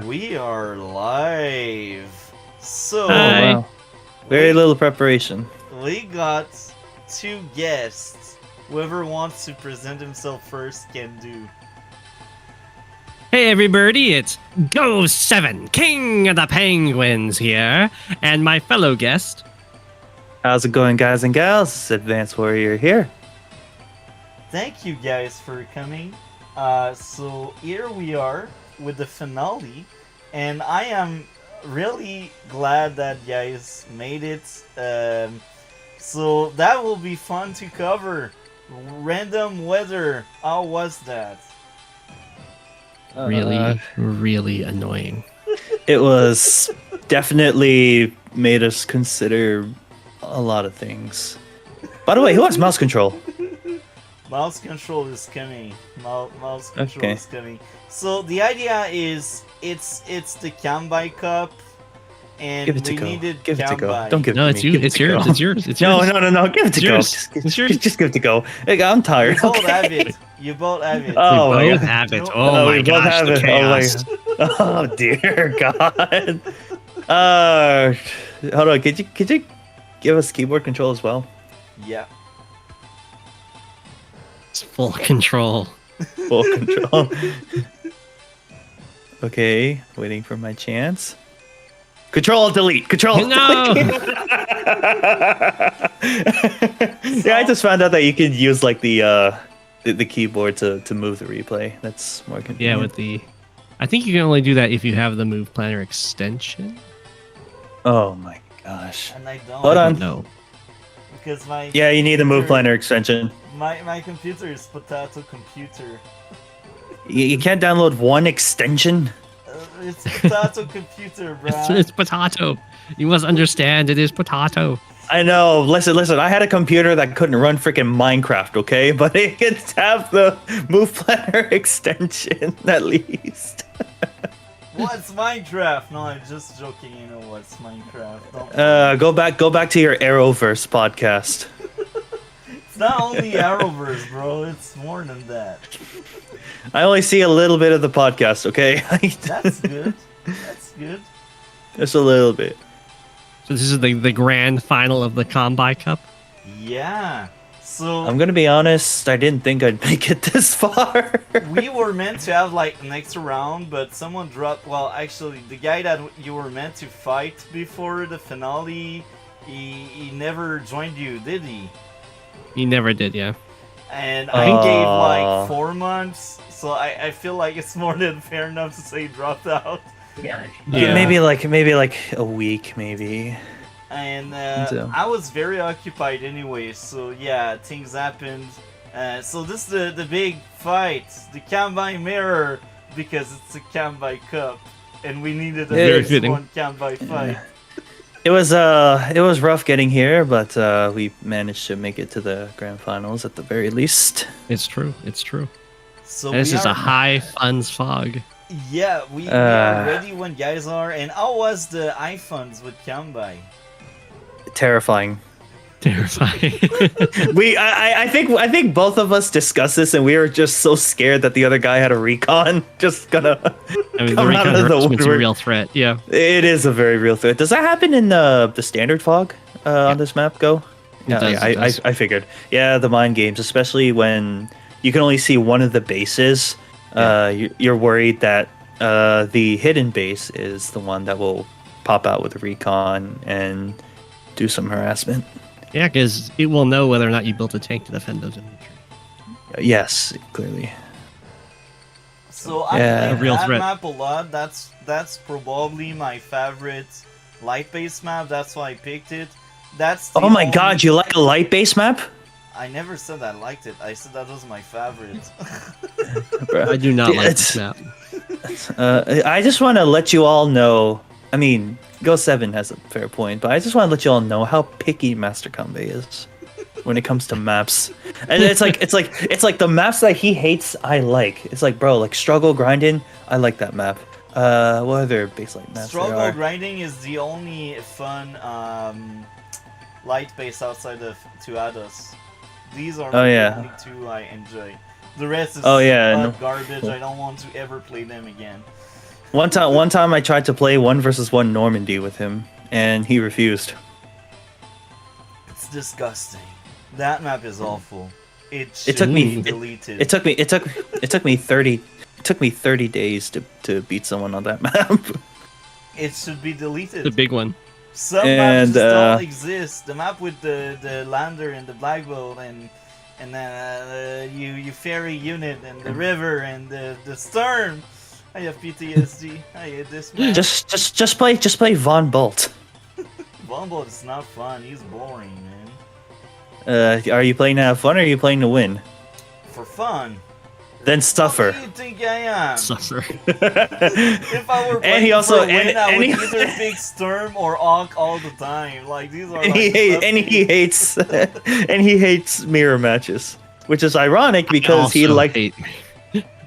We are live. So, Hi. Wow. Very little preparation. we got two guests. Whoever wants to present himself first can do. Hey everybody, it's go7, King of the Penguins here, and my fellow guest. How's it going, guys and gals? It's Advanced Warrior here. Thank you guys for coming. So here we are with the finale, and I am really glad that you guys made it. So that will be fun to cover. Random weather. How was that? Really annoying. It was definitely made us consider a lot of things. By the way, who has mouse control? Mouse control is coming. Mouse control Okay. is coming. So the idea is it's the Kanbei Cup, and Give it to we go. needed Give it to go. Kanbei. Don't give it No, to it's me. you. Give it It's to yours. go. It's yours. It's No, yours. no. Give it to go. yours. Just, It's yours. just give it to go. Hey, I'm tired. You both Okay. have it. You both have it. Oh, my we both God. have it. No, Oh we my both gosh, have the it. chaos. Oh dear God. Hold on. Could you give us keyboard control as well? Yeah. It's full control. Full control. Okay, waiting for my chance. Control delete. Control No! delete. Yeah, I just found out that you could use like the keyboard to move the replay. That's more Yeah, convenient. with the... I think you can only do that if you have the Move Planner extension. Oh my gosh. And I don't. Hold on. No. Because my Yeah, you need the move computer- planner extension. My computer is potato computer. You can't download one extension. It's potato computer, bruh. It's potato. You must understand, it is potato. I know. Listen. I had a computer that couldn't run freaking Minecraft, okay? But it could have the Move Planner extension at least. What's Minecraft? No, I'm just joking. You know what's Minecraft. Don't Go back to your Arrowverse podcast. It's not only Arrowverse, bro. It's more than that. I only see a little bit of the podcast, okay? That's good. That's good. Just a little bit. So this is the grand final of the Kanbei Cup. Yeah. So I'm gonna be honest. I didn't think I'd make it this far. we were meant to have like an extra round, but someone dropped. Well, actually, the guy that you were meant to fight before the finale, he never joined you, did he? You never did, yeah. And I gave like 4 months, so I feel like it's more than fair enough to say he dropped out. Yeah. Maybe like a week, maybe. And So- I was very occupied anyway, so yeah, things happened. So this is the big fight, the Kanbei mirror, because it's a Kanbei Cup, and we needed a Very next fitting. one Kanbei fight. It was rough getting here, but we managed to make it to the grand finals at the very least. It's true. It's true. So This we is are, a high funds fog. Yeah, we are ready when guys are. And how was the iPhones with Kanbei? Terrifying. Terrifying. I think both of us discussed this, and we were just so scared that the other guy had a recon. Just gonna. I mean, the Come out recon of the harassment's a woodwork. real threat. Yeah. It is a very real threat. Does that happen in the standard fog on this map? Go. It does, it does. I figured. Yeah, the mind games, especially when you can only see one of the bases. You're worried that the hidden base is the one that will pop out with a recon and do some harassment. Yeah, because it will know whether or not you built a tank to defend those infantry. Yes, clearly. So I Yeah. played A real that threat. map a lot. That's probably my favorite light-based map. That's why I picked it. That's the Oh my only- god, you like a light base map? I never said I liked it. I said that was my favorite. I do not like It's- this map. I just want to let you all know. I mean, go7 has a fair point, but I just want to let you all know how picky Master Kanbei is when it comes to maps. And it's like the maps that he hates, I like. It's like, bro, like struggle grinding, I like that map. What other base light maps there Struggle are? grinding is the only fun light base outside of Tuados. These are Oh, the yeah. only two I enjoy. The rest is Oh, yeah, hot no. garbage. I don't want to ever play them again. One time I tried to play 1 versus 1 Normandy with him, and he refused. It's disgusting. That map is awful. It It took should me be deleted. it took me 30 days to beat someone on that map. It should be deleted. The big one. Some maps just don't exist. The map with the lander and the black boat and then you ferry unit and the river and the storm. I have PTSD. I hate this map. Just play Von Bolt. Bumble is not fun. He's boring, man. Are you playing to have fun or are you playing to win? For fun. Then suffer. What do you think I am? Suffer. If I were playing And he also for a win, I and would he, either pick Storm or Auk all the time. Like these are. and Like, he hates and he hates mirror matches, which is ironic because he like.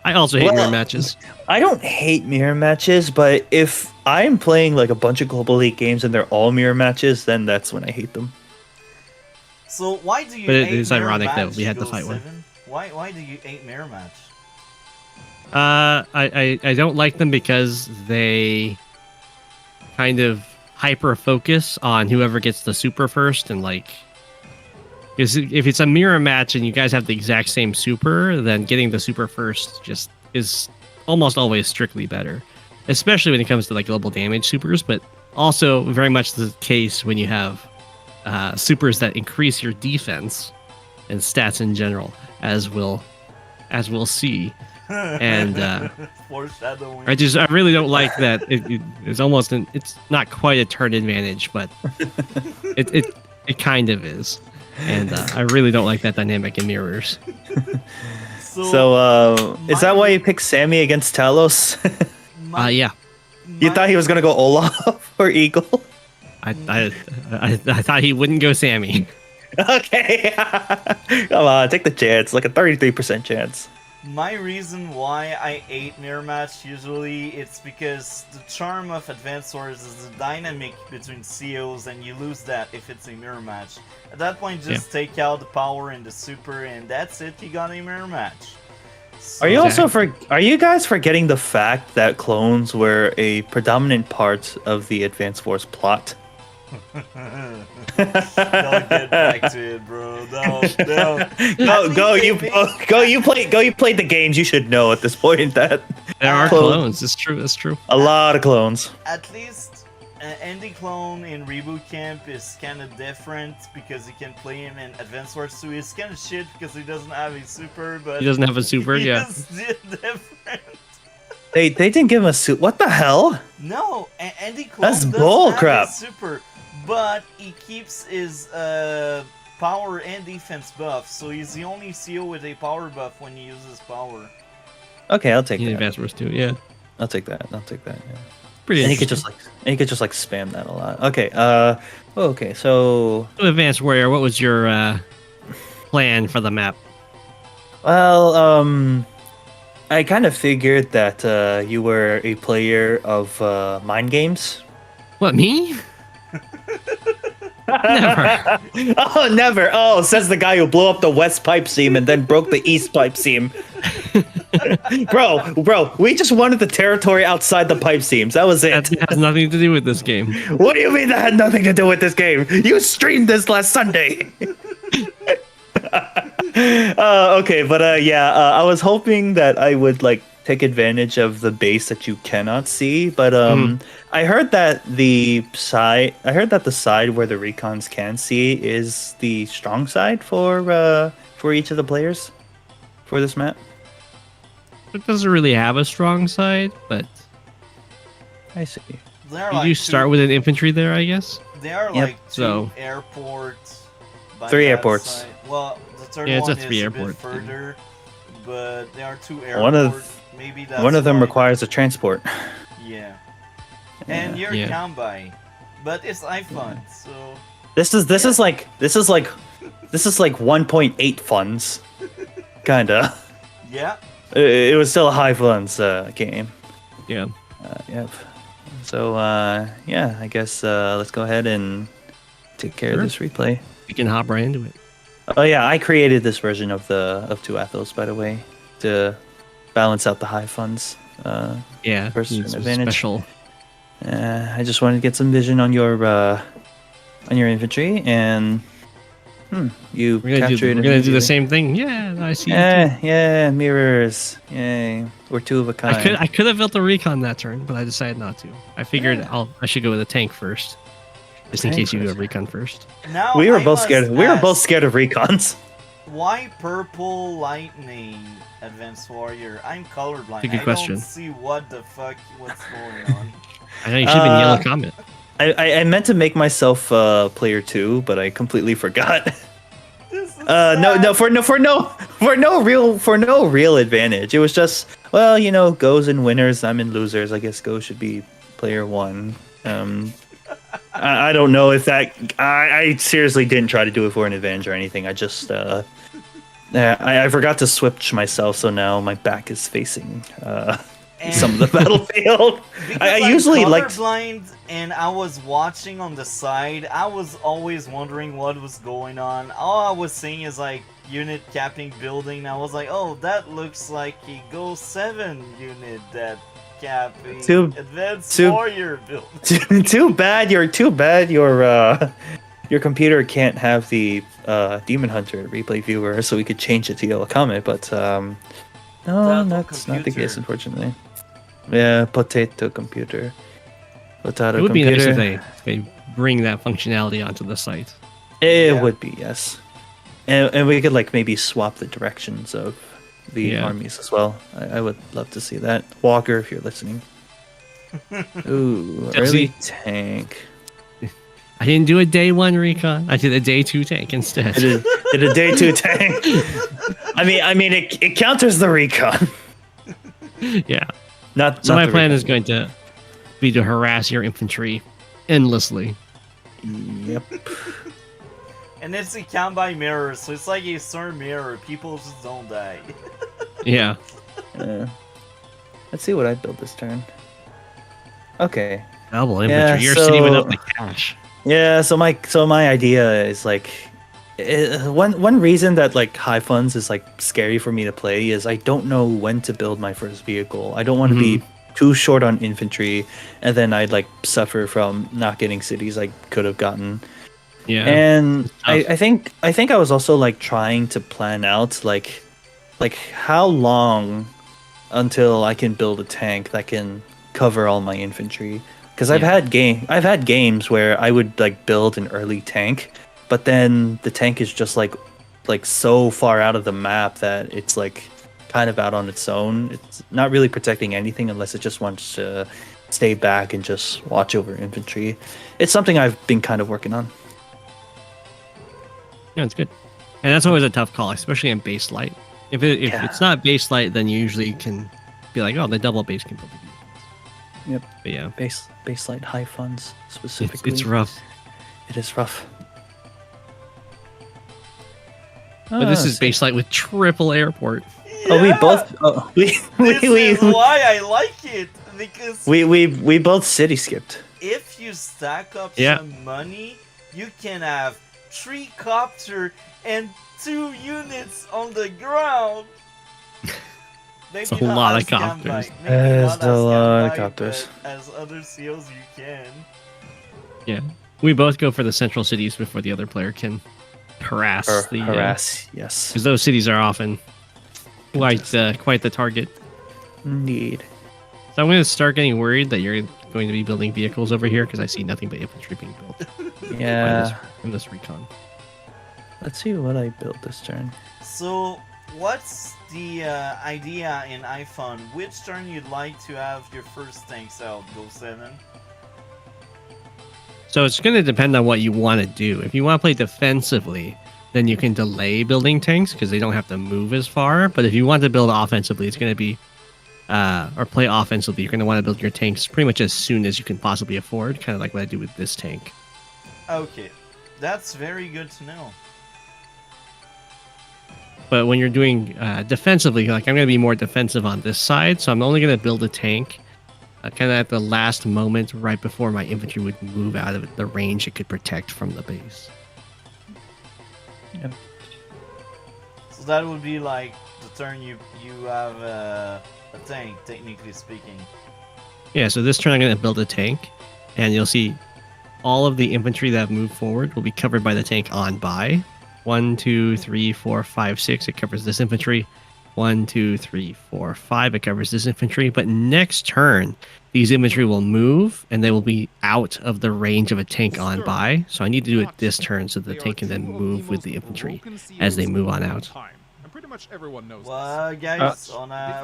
I also hate Well, mirror matches. I don't hate mirror matches, but if I'm playing like a bunch of Global League games and they're all mirror matches, then that's when I hate them. So why do you? But it hate is mirror ironic that match, we had to Go fight one. 7? Why do you hate mirror match? I don't like them because they kind of hyper focus on whoever gets the super first, and like, because if it's a mirror match and you guys have the exact same super, then getting the super first just is almost always strictly better, especially when it comes to like global damage supers, but also very much the case when you have supers that increase your defense and stats in general, as we'll see. And Foreshadowing. I really don't like that. It's not quite a turn advantage, but it kind of is. And I really don't like that dynamic in mirrors. So, is that why you picked Sammy against Talos? Yeah. You thought he was gonna go Olaf or Eagle? I thought he wouldn't go Sammy. Okay, come on, take the chance. Like a 33% chance. My reason why I hate mirror match usually, it's because the charm of Advanced Wars is the dynamic between COs, and you lose that if it's a mirror match. At that point, just take out the power and the super, and that's it. You got a mirror match. So, Are you guys forgetting the fact that clones were a predominant part of the Advanced Wars plot? Don't get back to it, bro. No. You played the games. You should know at this point that There are clones. It's true. That's true. a lot of clones. At least Andy Clone in Reboot Camp is kind of different because you can play him in Advanced Wars 2. He's kind of shit because he doesn't have a super, but He doesn't have a super, yeah. He's different. They didn't give him a suit. What the hell? No, Andy Clone That's does bull have crap. a super, but he keeps his power and defense buff, so he's the only CO with a power buff when he uses power. Okay, I'll take In that. Advanced Wars 2, yeah. I'll take that. Yeah. Pretty And he could interesting. just like spam that a lot. Okay. Okay. So Advanced Warrior, what was your plan for the map? well, I kind of figured that you were a player of mind games. What, me? Never. Oh, never. Oh, says the guy who blew up the west pipe seam and then broke the east pipe seam. bro, we just wanted the territory outside the pipe seams. That was it. That has nothing to do with this game. What do you mean that had nothing to do with this game? You streamed this last Sunday. Okay, but yeah, I was hoping that I would like take advantage of the base that you cannot see, but I heard that the side where the recons can see is the strong side for each of the players for this map. It doesn't really have a strong side, but I see. you start with an infantry there, I guess. There are Yep. like two So- airports. by 3 that airports. side. Well, the third Yeah, it's one a is 3 a airport bit thing. further, but there are 2 airports. Maybe that's One of them why- requires a transport. Yeah. And you're Yeah. Kanbei, but it's iPhone, so This is like 1.8 funds, kinda. yeah. It was still a high funds game. Yeah. Yep. So yeah, I guess let's go ahead and take care of Sure. this replay. You can hop right into it. Oh yeah, I created this version of 2 Athos, by the way, to balance out the high funds. Yeah, First needs some advantage. special. I just wanted to get some vision on your infantry, and you We're gonna capture it do the immediately. same thing. Yeah, I see. You too. Yeah, mirrors. Yay, we're two of a kind. I could have built a recon that turn, but I decided not to. I figured Yeah. I should go with a tank first, just in Tank case you go first. recon first. Now We were I both must scared. We were both ask, scared of recons. Why purple lightning, Advanced Warrior? I'm colorblind. That's a good I question. don't see what the fuck what's going on. I know you should have been yellow comet. I meant to make myself player 2, but I completely forgot. This is No, sad. for no real advantage. It was just, well, goes and winners. I'm in losers. I guess go should be player 1. I don't know if that. I seriously didn't try to do it for an advantage or anything. I just I forgot to switch myself, so now my back is facing And some of the battlefield. because I I'm usually like. colorblind and I was watching on the side, I was always wondering what was going on. All I was seeing is like unit capping building. And I was like, oh, that looks like a go7 unit that capping advanced warrior build. Too bad your computer can't have the Demon Hunter replay viewer, so we could change it to Yellow Comet, but no, that's not the computer. case, unfortunately. Yeah, potato computer. Potato It would be computer. nice if they bring that functionality onto the site. It Yeah. would be, yes. And we could like maybe swap the directions of the Yeah. armies as well. I would love to see that. Walker, if you're listening. Ooh, Dempsey. early tank. I didn't do a day 1 recon. I did a day 2 tank instead. Did a day 2 tank. I mean, it counters the recon. Yeah. Not. So not my the plan recon. is going to be to harass your infantry endlessly. Yep. And it's a Kanbei mirror, so it's like a certain mirror. People just don't die. Yeah. Let's see what I build this turn. Okay. Double infantry. Yeah, Your city went so- up the cash. Yeah. So my idea is like, one reason that like high funds is like scary for me to play is I don't know when to build my first vehicle. I don't want to be too short on infantry, and then I'd like suffer from not getting cities I could have gotten. Yeah. And It's tough. I think I was also like trying to plan out like how long until I can build a tank that can cover all my infantry, because I've had games where I would like build an early tank, but then the tank is just like so far out of the map that it's like kind of out on its own. It's not really protecting anything unless it just wants to stay back and just watch over infantry. It's something I've been kind of working on. Yeah, it's good. And that's always a tough call, especially in base light. If Yeah. it's not base light, then you usually can be like, oh, the double base can build the vehicles. Yep. But yeah, Baseline high funds specifically. it's rough. It is rough. But this is base light with triple airport. Oh, we Yeah, both. Oh, we This is why I like it, because we both city skipped. if you stack up Yeah. some money, you can have 3 copter and 2 units on the ground. Maybe a not lot of as Kanbei, copters. maybe There's not a as lot of Kanbei, copters. but as other seals you can. Yeah, we both go for the central cities before the other player can harass Or the harass, yes, because those cities are often quite the target. indeed. So I'm going to start getting worried that you're going to be building vehicles over here because I see nothing but infantry being built Yeah. in this recon. Let's see what I built this turn. So, what's the idea in iPhone? Which turn you'd like to have your first tanks out? Go7? So it's going to depend on what you want to do. If you want to play defensively, then you can delay building tanks because they don't have to move as far. But if you want to build offensively, it's going to be, or play offensively, you're going to want to build your tanks pretty much as soon as you can possibly afford, kind of like what I do with this tank. Okay, that's very good to know. But when you're doing defensively, like I'm going to be more defensive on this side, so I'm only going to build a tank kind of at the last moment, right before my infantry would move out of the range it could protect from the base. So that would be like the turn you have a tank, technically speaking. Yeah, so this turn I'm going to build a tank, and you'll see all of the infantry that move forward will be covered by the tank on by. 1, 2, 3, 4, 5, 6. It covers this infantry. 1, 2, 3, 4, 5. It covers this infantry. But next turn, these infantry will move, and they will be out of the range of a tank on by. So I need to do it this turn so the tank can then move with the infantry as they move on out. Pretty much everyone knows Well, guys,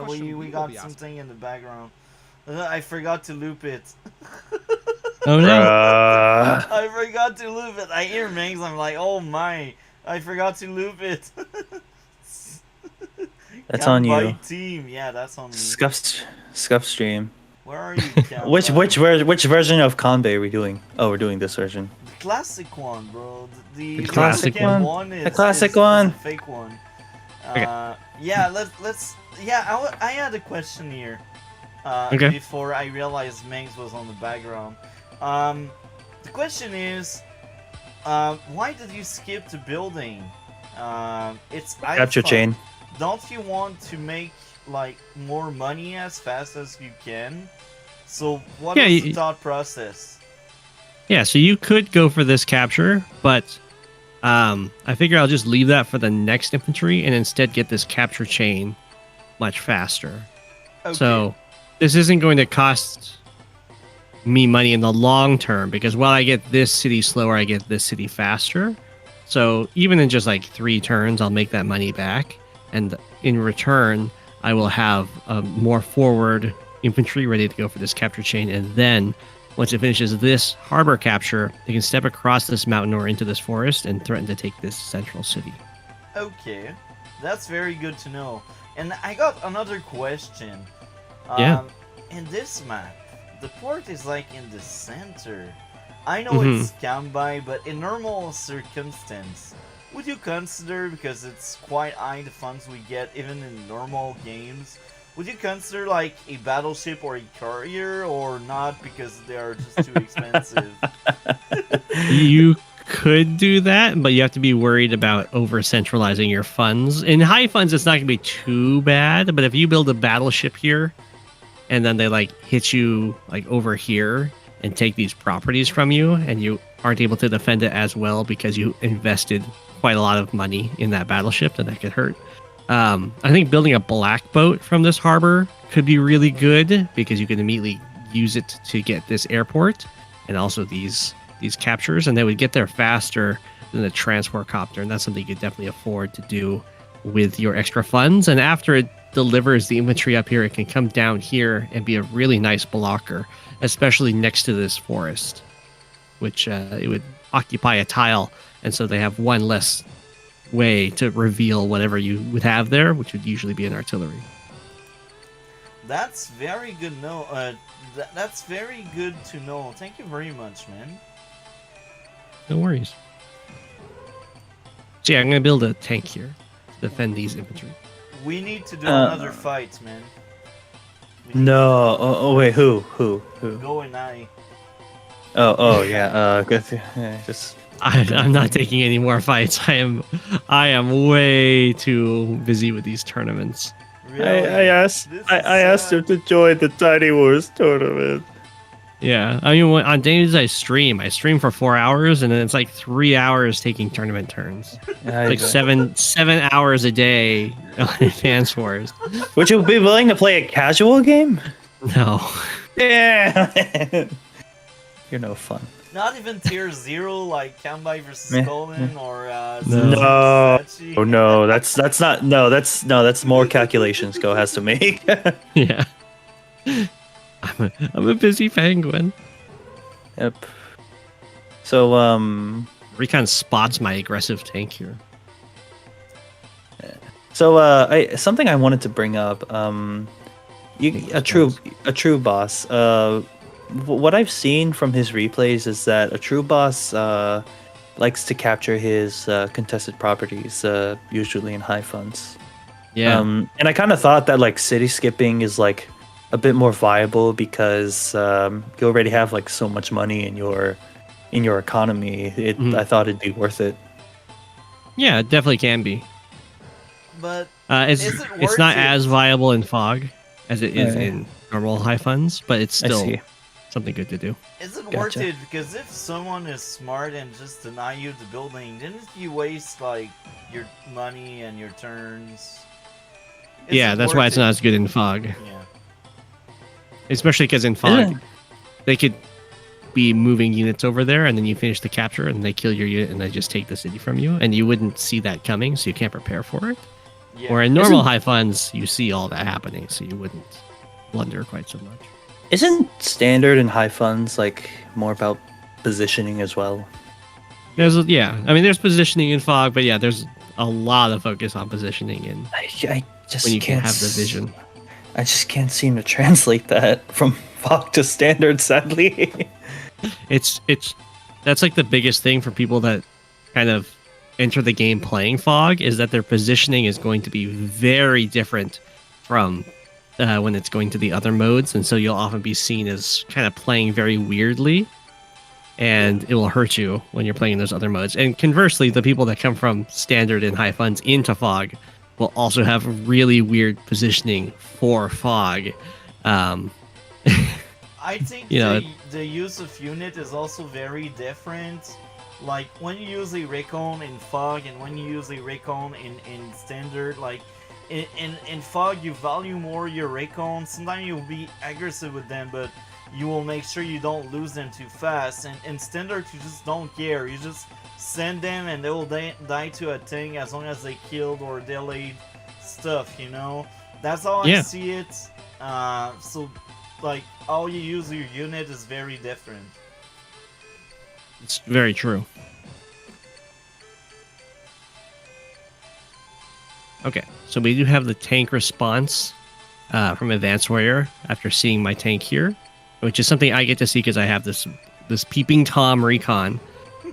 we got something in the background. I forgot to loop it. Oh no! I forgot to loop it. I hear Mings. I'm like, oh my! I forgot to loop it. That's on you. Kanbei team, yeah, that's on me. Scuff stream. Where are you? Kanbei? Which version of Kanbei are we doing? Oh, we're doing this version. The classic one, bro. The classic second one? is The classic is one? a fake one. Okay. Yeah, let's. Yeah, I had a question here. Okay. Before I realized Mings was on the background. The question is, why did you skip the building? It's Capture alpha. chain. Don't you want to make like more money as fast as you can? So what is the thought process? Yeah, so you could go for this capture, but I figure I'll just leave that for the next infantry and instead get this capture chain much faster. Okay. So this isn't going to cost me money in the long term because while I get this city slower, I get this city faster. So even in just like 3 turns, I'll make that money back. And in return, I will have more forward infantry ready to go for this capture chain. And then once it finishes this harbor capture, they can step across this mountain or into this forest and threaten to take this central city. Okay, that's very good to know. And I got another question. Yeah. In this map, the port is like in the center. I know it's Kanbei, but in normal circumstance, would you consider, because it's quite high the funds we get even in normal games, would you consider like a battleship or a carrier or not because they are just too expensive? You could do that, but you have to be worried about over centralizing your funds. In high funds, it's not going to be too bad, but if you build a battleship here and then they like hit you like over here and take these properties from you and you aren't able to defend it as well because you invested quite a lot of money in that battleship, then that could hurt. I think building a black boat from this harbor could be really good because you can immediately use it to get this airport and also these captures, and they would get there faster than the transport copter, and that's something you could definitely afford to do with your extra funds. And after it delivers the infantry up here, it can come down here and be a really nice blocker, especially next to this forest, which it would occupy a tile, and so they have one less way to reveal whatever you would have there, which would usually be an artillery. That's very good. That's very good to know. Thank you very much, man. No worries. So yeah, I'm gonna build a tank here to defend these infantry. We need to do another fight, man. No. Oh wait. Who? Go and I. Oh yeah. Good. Yeah, just. I'm not taking any more fights. I am way too busy with these tournaments. Really? I asked him to join the Tiny Wars tournament. Yeah, I mean, on days I stream for 4 hours, and then it's like 3 hours taking tournament turns. Like 7 hours a day on Advance Wars. Would you be willing to play a casual game? No. Yeah. You're no fun. Not even tier 0 like Kanbei versus Colin or No. Sachi? Oh no, that's more calculations Go has to make. Yeah. I'm a busy penguin. Yep. So Recon spots my aggressive tank here. So something I wanted to bring up. A true boss. What I've seen from his replays is that a true boss likes to capture his contested properties, usually in high funds. Yeah. And I kind of thought that like city skipping is like a bit more viable because you already have like so much money in your economy. I thought it'd be worth it. Yeah, it definitely can be. But it's not as viable in fog. as it is Right. in normal high funds, but it's I still see. something good to do. Is it worth Gotcha. it? Because if someone is smart and just deny you the building, didn't you waste like your money and your turns? Is Yeah, it that's why worth it's not it? as good in fog. Yeah. Especially because in Isn't fog, it? they could be moving units over there, and then you finish the capture, and they kill your unit, and they just take the city from you, and you wouldn't see that coming, so you can't prepare for it. Yeah. Or in normal Isn't- high funds, you see all that happening, so you wouldn't blunder quite so much. Isn't standard and high funds like more about positioning as well? There's I mean, there's positioning in fog, but yeah, there's a lot of focus on positioning in I just when you can't have the vision. I just can't seem to translate that from fog to standard, sadly. It's that's like the biggest thing for people that kind of enter the game playing fog is that their positioning is going to be very different from when it's going to the other modes, and so you'll often be seen as kind of playing very weirdly, and it will hurt you when you're playing those other modes. And conversely, the people that come from standard and high funds into fog will also have really weird positioning for fog. I think You know, the use of unit is also very different. Like when you use a recon in fog and when you use a recon in standard, like in fog you value more your recon. Sometimes you'll be aggressive with them, but you will make sure you don't lose them too fast. And in standard you just don't care. You just send them and they will die to a thing as long as they killed or delayed stuff, you know? That's how I Yeah. see it. So like how you use your unit is very different. It's very true. Okay, so we do have the tank response from Advanced Warrior after seeing my tank here, which is something I get to see because I have this peeping Tom recon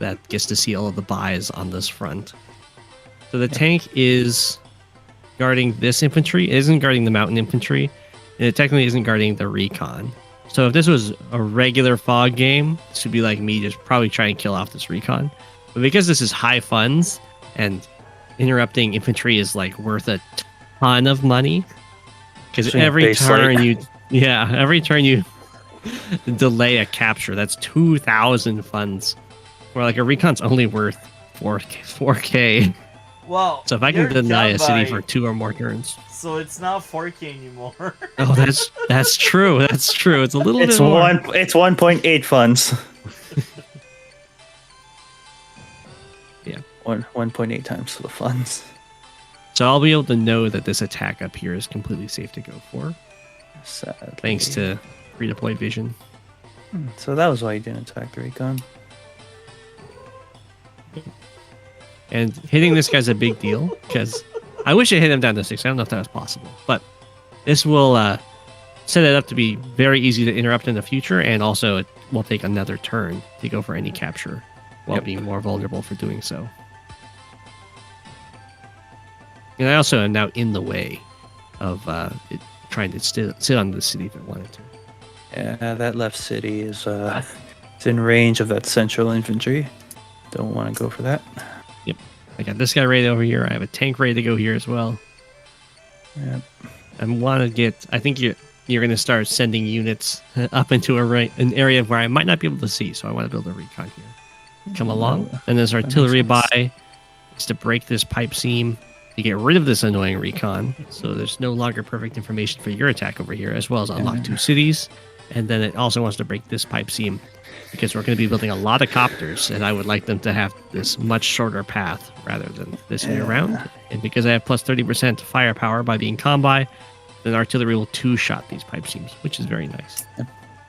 that gets to see all of the buys on this front. So the tank is guarding this infantry. It isn't guarding the mountain infantry, and it technically isn't guarding the recon. So if this was a regular fog game, this would be like me just probably trying to kill off this recon. But because this is high funds and interrupting infantry is like worth a ton of money, because Especially in every base turn late. every turn you delay a capture, that's 2,000 funds. Where like a recon's only worth 4K. Well, So if I can you're deny a city Kanbei, for 2 or more turns. so it's not 4K anymore. Oh, that's true. That's true. It's a little It's bit more. it's 1.8 funds. Yeah. 1.8 times the funds. So I'll be able to know that this attack up here is completely safe to go for, Sadly. thanks to redeploy vision. So that was why you didn't attack the recon. And hitting this guy's a big deal because I wish I hit him down to 6. I don't know if that was possible, but this will set it up to be very easy to interrupt in the future, and also it will take another turn to go for any capture while Yep. being more vulnerable for doing so. And I also am now in the way of it trying to sit on the city if it wanted to. Yeah, that left city is it's in range of that central infantry. Don't want to go for that. I got this guy ready over here. I have a tank ready to go here as well. Yep. I want to get. I think you're going to start sending units up into an area where I might not be able to see. So I want to build a recon here. Come along, and this artillery makes sense. buy is to break this pipe seam to get rid of this annoying recon. So there's no longer perfect information for your attack over here, as well as unlock 2 cities. And then it also wants to break this pipe seam because we're going to be building a lot of copters, and I would like them to have this much shorter path rather than this way around. And because I have plus 30% firepower by being Kanbei, then artillery will 2-shot these pipe seams, which is very nice. There's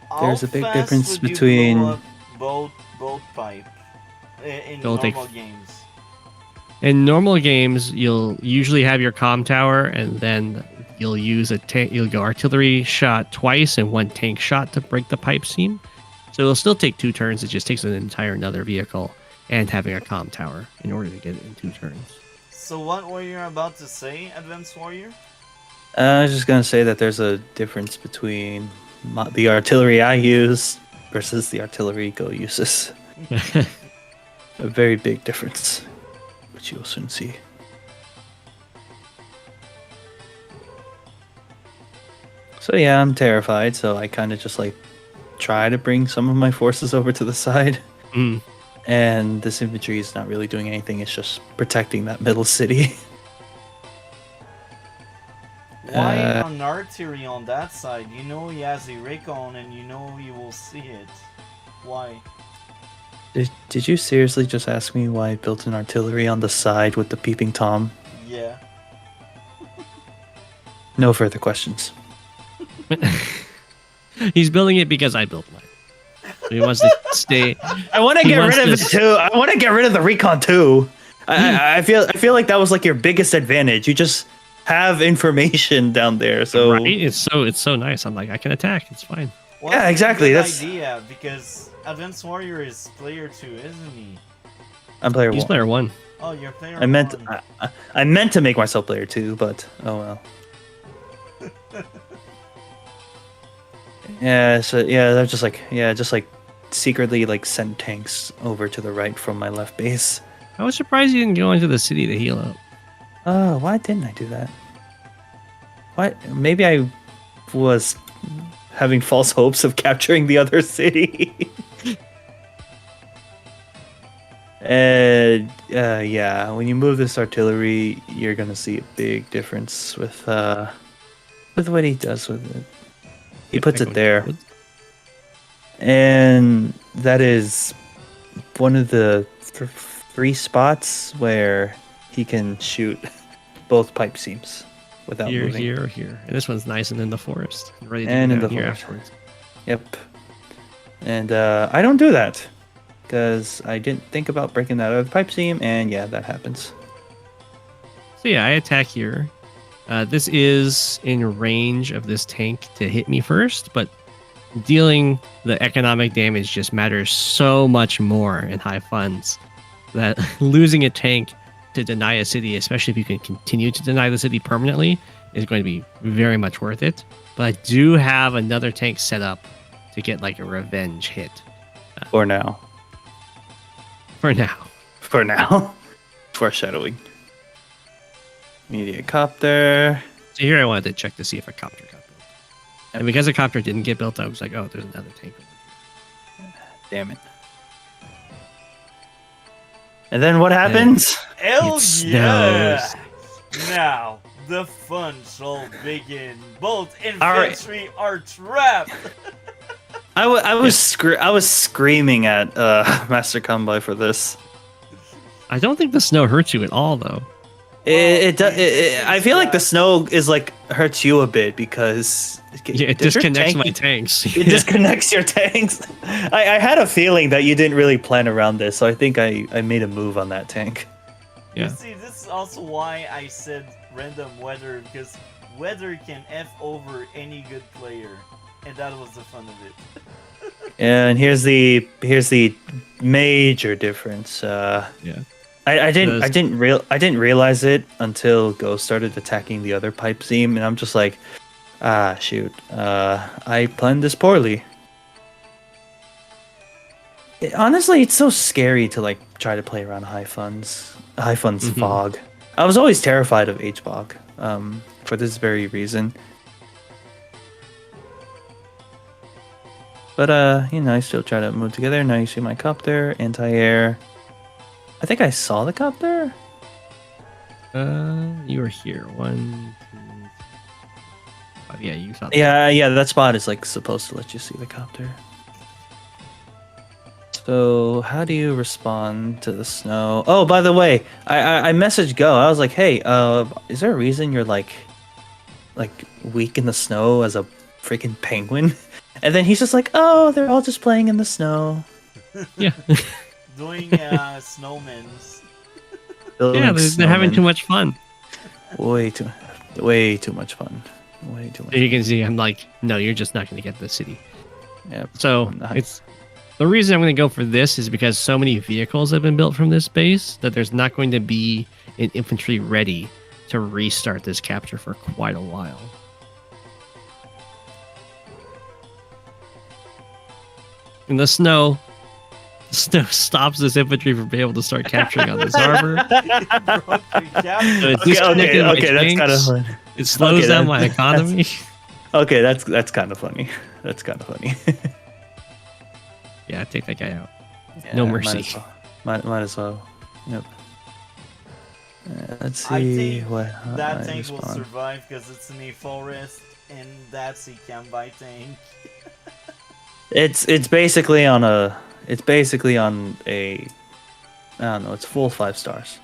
How a big fast difference would you between- blow up both pipe in It'll take- normal games. In normal games, you'll usually have your comm tower, and then you'll use a tank. You'll go artillery shot twice and 1 tank shot to break the pipe seam. So it'll still take 2 turns. It just takes an entire another vehicle and having a comm tower in order to get it in 2 turns. So what were you about to say, Advanced Warrior? I was just gonna say that there's a difference between the artillery I use versus the artillery Go uses. A very big difference, which you'll soon see. So yeah, I'm terrified. So I kind of just like try to bring some of my forces over to the side. Mm. And this infantry is not really doing anything. It's just protecting that middle city. Why an artillery on that side? You know he has a recon and you know he will see it. Why? Did you seriously just ask me why I built an artillery on the side with the peeping Tom? Yeah. No further questions. He's building it because I built mine. So he wants to stay. I want to He get wants rid of to- it too. I want to get rid of the recon too. I feel like that was like your biggest advantage. You just have information down there. So Right? It's so nice. I'm like, I can attack. It's fine. Well, Yeah, that's a exactly, good that's- idea because Advanced Warrior is player 2, isn't he? I'm player He's one. player 1. Oh, you're player I meant 1. I meant to make myself player 2, but oh well. Yeah, so yeah, they're just like secretly like send tanks over to the right from my left base. I was surprised you didn't go into the city to heal up. Oh, why didn't I do that? What? Maybe I was having false hopes of capturing the other city. And yeah, when you move this artillery, you're gonna see a big difference with what he does with it. He puts it there, and that is one of the three spots where he can shoot both pipe seams without Here, moving. here, here. And this one's nice and in the forest. Ready to And go in down the here forest. afterwards. Yep. And I don't do that because I didn't think about breaking that other pipe seam, and yeah, that happens. So yeah, I attack here. This is in range of this tank to hit me first, but dealing the economic damage just matters so much more in high funds that losing a tank to deny a city, especially if you can continue to deny the city permanently, is going to be very much worth it. But I do have another tank set up to get like a revenge hit For now. for now. For now. Foreshadowing. Immediate copter. So here I wanted to check to see if a copter got built. And because a copter didn't get built, I was like, oh, there's another tank. Damn it. And then what happens? Hell It yeah! snows. Now, the fun shall begin. Both Alright. infantry are trapped! I was screaming at Master Kanbei for this. I don't think the snow hurts you at all, though. I feel like the snow is like hurts you a bit because Yeah, it does your disconnects tank- my tanks. It disconnects your tanks. I had a feeling that you didn't really plan around this, so I think I made a move on that tank. Yeah. You see, this is also why I said random weather, because weather can F over any good player. And that was the fun of it. And here's the major difference. Yeah. I didn't realize it until Ghost started attacking the other pipe seam, and I'm just like, shoot, I planned this poorly. Honestly, it's so scary to like try to play around high funds Mhm. fog. I was always terrified of H fog, for this very reason. But I still try to move together. Now you see my copter, anti-air. I think I saw the copter. You were here. 1, 2, 5. Yeah, you saw. Yeah, that spot is like supposed to let you see the copter. So how do you respond to the snow? Oh, by the way, I messaged Go. I was like, hey, is there a reason you're like weak in the snow as a freaking penguin? And then he's just like, oh, they're all just playing in the snow. Yeah. Doing snowmans. Building Yeah, they're having snowmen. too much fun. Way too much fun. Way too much. And you can see, I'm like, no, you're just not going to get the city. Yep. So Nice. it's the reason I'm going to go for this is because so many vehicles have been built from this base that there's not going to be an infantry ready to restart this capture for quite a while. And the snow stops this infantry from being able to start capturing on this harbor. So it disconnected my Okay, that's kind of tanks. fun. It slows Okay, down that- my economy. Okay, that's kind of funny. That's kind of funny. Yeah, take that guy out. Yeah, No might mercy. as well. Might as well. Yep. Let's I see think what that I tank will respond. survive because it's in a forest, and that's a Kanbei tank. It's basically on a I don't know, it's full 5 stars.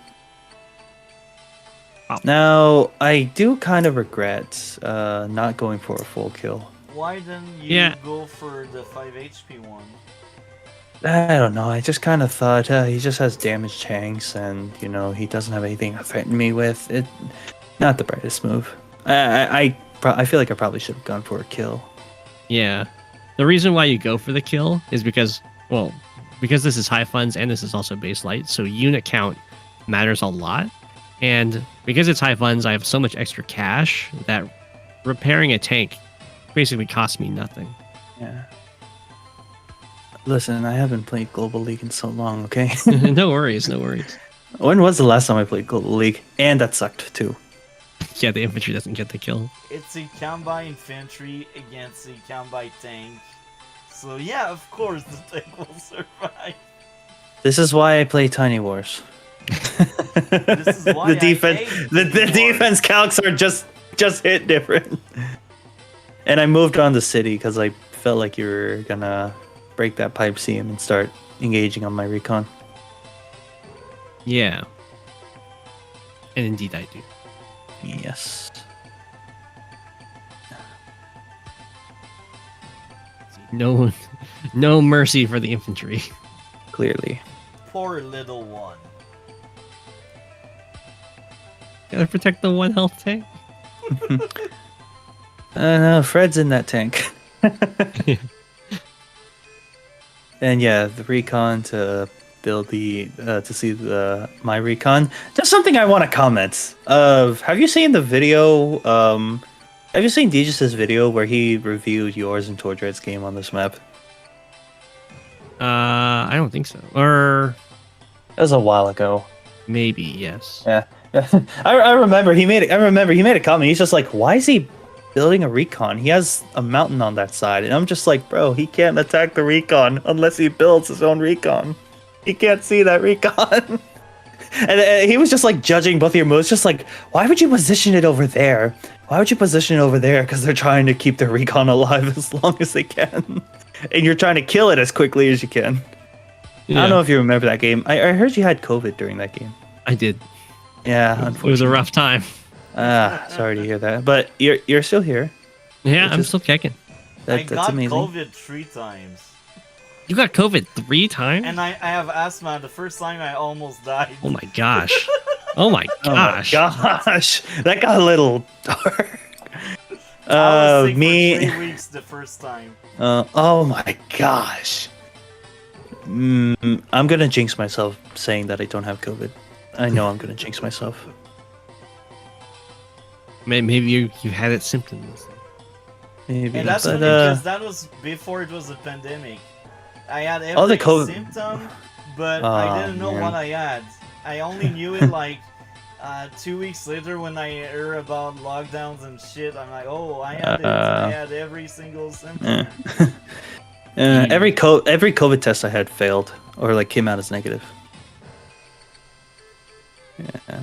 Wow. Now I do kind of regret not going for a full kill. Why didn't you Yeah. go for the 5 HP one? I don't know. I just kind of thought he just has damaged tanks, and he doesn't have anything to threaten me with. It not the brightest move. I feel like I probably should have gone for a kill. Yeah. The reason why you go for the kill is because this is high funds and this is also base light, so unit count matters a lot. And because it's high funds, I have so much extra cash that repairing a tank basically costs me nothing. Yeah. Listen, I haven't played Global League in so long. Okay. No worries, no worries. When was the last time I played Global League? And that sucked too. Yeah, the infantry doesn't get the kill. It's a Kanbei infantry against a Kanbei tank. So yeah, of course the tank will survive. This is why I play Tiny Wars. This is why the defense, I hate the Tiny defense calcs are just hit different. And I moved on to city because I felt like you were gonna break that pipe seam and start engaging on my recon. Yeah. And indeed I do. Yes. No mercy for the infantry. Clearly. Poor little one. Gotta protect the 1 health tank. No, Fred's in that tank. And yeah, the recon to build to see my recon. Just something I want to comment. Have you seen the video? Have you seen Degis's video where he reviewed yours and Tordred's game on this map? I don't think so. Or That was a while ago. maybe, yes. Yeah. I remember he made a comment. He's just like, why is he building a recon? He has a mountain on that side. And I'm just like, bro, he can't attack the recon unless he builds his own recon. He can't see that recon. And he was just like judging both of your moves, just like, why would you position it over there? Why would you position it over there? Because they're trying to keep their recon alive as long as they can. And you're trying to kill it as quickly as you can. I don't know if you remember that game. I heard you had COVID during that game. I did. Yeah, It unfortunately. was a rough time. Sorry to hear that. But you're still here. Yeah, Which I'm is- still kicking. I That's got amazing. COVID 3 times. You got COVID 3 times? And I have asthma. The first time I almost died. Oh my gosh. Oh my Oh my gosh. gosh, that got a little dark. I was sick Me. for 3 weeks the first time. Oh my gosh. I'm gonna jinx myself saying that I don't have COVID. I know I'm gonna jinx myself. Maybe you had it symptoms. Maybe, And that's but only because that was before it was a pandemic. I had every Oh, the COVID symptom, but Oh, I didn't know man. what I had. I only knew it like 2 weeks later when I heard about lockdowns and shit. I'm like, oh, I had it. I had every single symptom. every COVID test I had failed or like came out as negative. Yeah.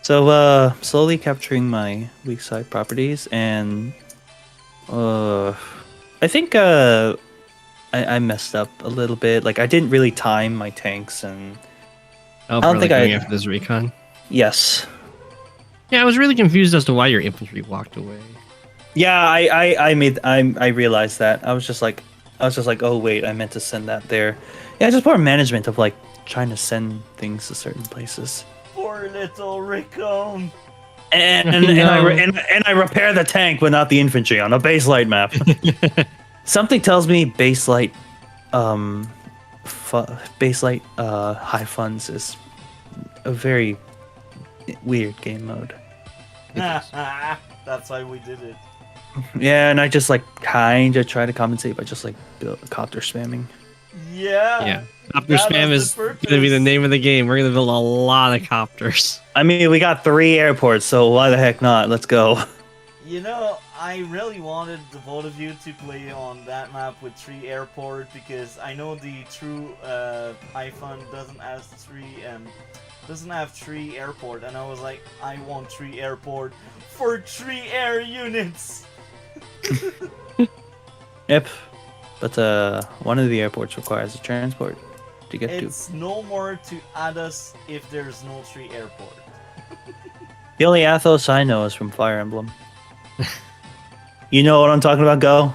So slowly capturing my weak side properties, and I think I messed up a little bit. Like I didn't really time my tanks, and Oh, don't for, think going I- after this recon. yes. Yeah, I was really confused as to why your infantry walked away. Yeah, I realized that. I was just like, oh wait, I meant to send that there. Yeah, just poor management of like trying to send things to certain places. Poor little Rickon. And No. I repair the tank, but not the infantry on a base light map. Something tells me base light, high funds is a very weird game mode. That's why we did it. Yeah, and I just like kind of try to compensate by just like copter spamming. Yeah. Copter That spam was is the going to be the purpose. name of the game. We're going to build a lot of copters. I mean, we got 3 airports, so why the heck not? Let's go. You know, I really wanted the both of you to play on that map with 3 airport because I know the true iPhone doesn't have 3 airport, and I was like, I want 3 airport for 3 air units. Yep. But one of the airports requires a transport to get to. It's no more to add us if there's no 3 airport. The only Athos I know is from Fire Emblem. You know what I'm talking about, Go?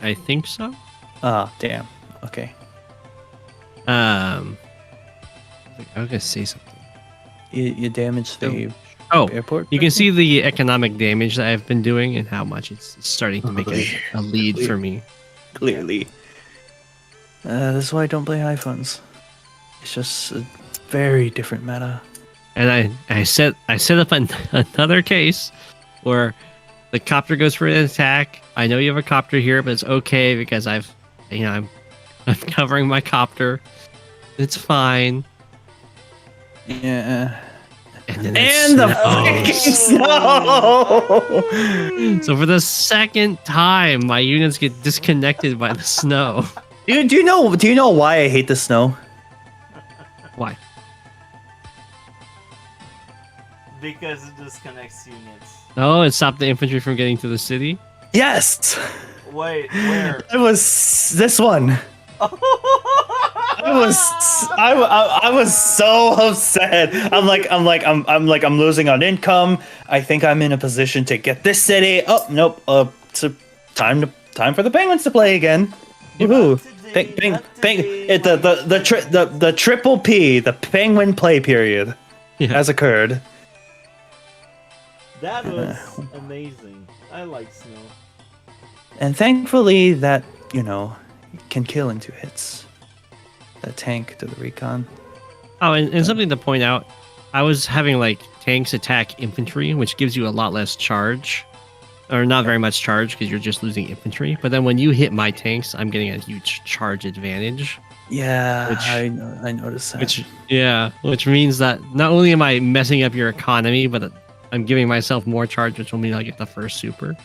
I think so. Ah, damn. Okay. I was gonna say something. You damaged the Oh, airport? you can see the economic damage that I've been doing and how much it's starting to make a lead for me. Clearly. This is why I don't play iPhones. It's just a very different meta. And I set up another case where the copter goes for an attack. I know you have a copter here, but it's okay because I'm covering my copter. It's fine. Yeah. And then the snow! So for the second time, my units get disconnected by the snow. Do you know why I hate the snow? Why? Because it disconnects units. Oh, it stopped the infantry from getting to the city? Yes. Wait, where? It was this one. I was so upset. I'm losing on income. I think I'm in a position to get this city. Oh nope. It's time for the Penguins to play again. Woohoo! The triple P, the Penguin play period, has occurred. That was amazing. I like snow. And thankfully, that can kill in 2 hits. That tank to the recon. Oh, and something to point out, I was having like tanks attack infantry, which gives you a lot less charge. Or not very much charge because you're just losing infantry. But then when you hit my tanks, I'm getting a huge charge advantage. Yeah, I noticed that. Which means that not only am I messing up your economy, but I'm giving myself more charge, which will mean I get the first super.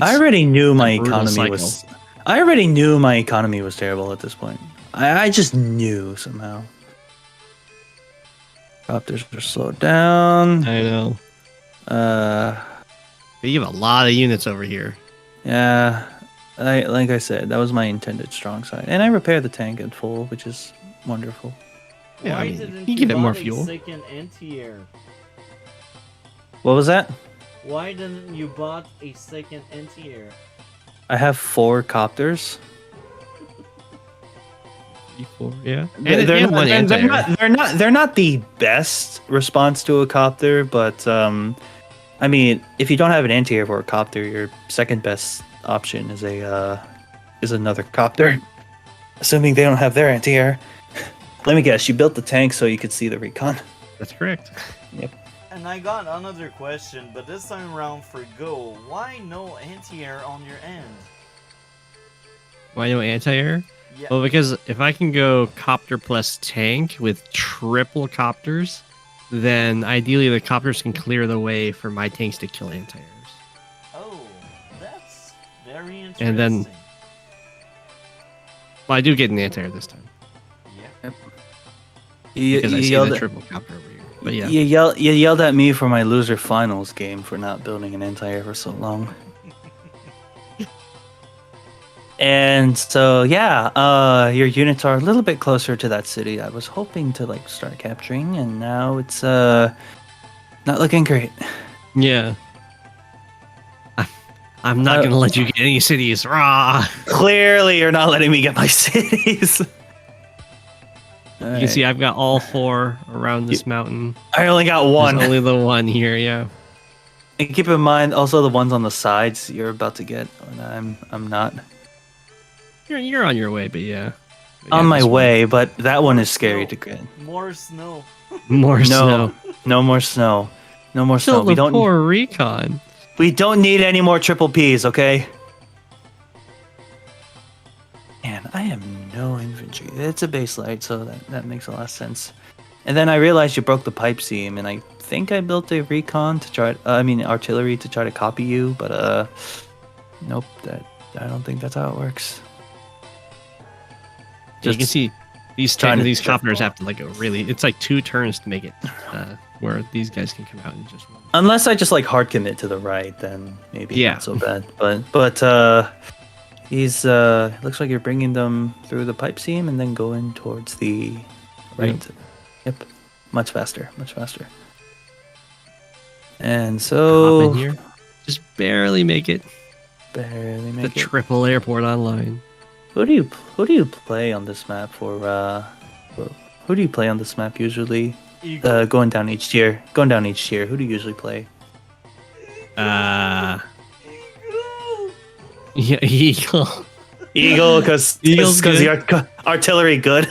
I already knew my economy cycle. was. I already knew my economy was terrible at this point. I just knew somehow. Copters are slowed down. I know. You have a lot of units over here. Yeah, like I said, that was my intended strong side, and I repaired the tank at full, which is wonderful. Yeah, Why I mean, didn't you give it more buy a fuel. second anti-air? What was that? Why didn't you bought a second anti-air? I have 4 copters. Yeah, They're not the best response to a copter, but I mean, if you don't have an anti-air for a copter, your second best option is another copter. Assuming they don't have their anti-air. Let me guess, you built the tank so you could see the recon. That's correct. Yep. And I got another question, but this time around for Go, why no anti-air on your end? Why no anti-air? Yeah. Well, because if I can go copter plus tank with triple copters, then ideally the copters can clear the way for my tanks to kill anti-airs. Oh, that's very interesting. And then, well, I do get an anti-air this time Yeah. because I see yelled the at, triple copter over here. But yeah, you yelled at me for my loser finals game for not building an anti-air for so long. And so, yeah, your units are a little bit closer to that city I was hoping to start capturing, and now it's not looking great. yeah. I'm not gonna let you get any cities. Rah! Clearly, you're not letting me get my cities. You can see I've got all 4 around this mountain. I only got 1. There's only the one here. Yeah. And keep in mind, also the ones on the sides you're about to get, and I'm not. You're on your way, but yeah. On my this one. way, but that one is scary Snow. to get. More snow. More snow. No more snow. No more snow. Still the poor recon. We don't need any more triple Ps, okay? Man, I have no infantry. It's a base light, so that makes a lot of sense. And then I realized you broke the pipe seam, and I think I built a recon to try. Artillery to try to copy you, but nope. I don't think that's how it works. You can see these trying to these drift coppers off. have to like it's like 2 turns to make it where these guys can come out and just one. Unless I just like hard commit to the right, then maybe Yeah. not so bad. But he's looks like you're bringing them through the pipe seam and then going towards the right. Yep, much faster. And Hop so in here. Just barely make it. barely The make it. triple airport online. Who do you play on this map who do you play on this map usually? Eagle. Going down each tier. Who do you usually play? Yeah, Eagle. Eagle, because Eagle's good. the artillery good.